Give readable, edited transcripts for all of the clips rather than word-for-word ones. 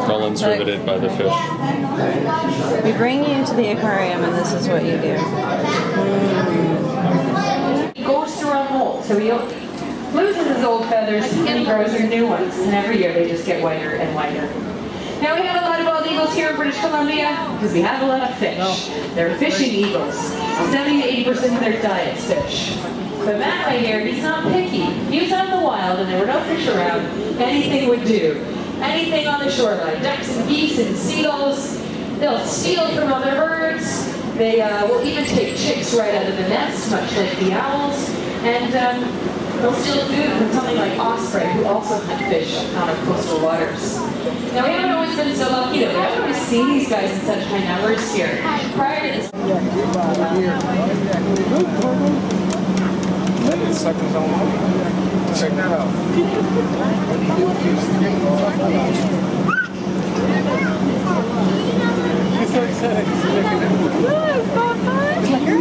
Colin's riveted by the fish. We bring you to the aquarium and this is what you do. He goes through a mold, so he loses his old feathers and he grows his new ones, and every year they just get whiter and whiter. Now we have a lot of bald eagles here in British Columbia because we have a lot of fish. They're fishing eagles. 70 to 80% of their diet's fish. But Matt right here, he's not picky. He was out in the wild and there were no fish around. Anything would do. Anything on the shoreline. Ducks and geese and seagulls. They'll steal from other birds. They will even take chicks right out of the nest, much like the owls. And they'll steal food from something like osprey, who also hunt fish out of coastal waters. Now we haven't always been so lucky though. We haven't always seen these guys in such high numbers here. Prior to this. Check that out. He's so excited.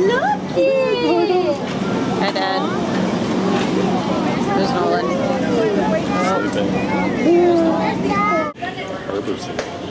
Lucky! Hi, Dad. There's Nolan. Sleeping.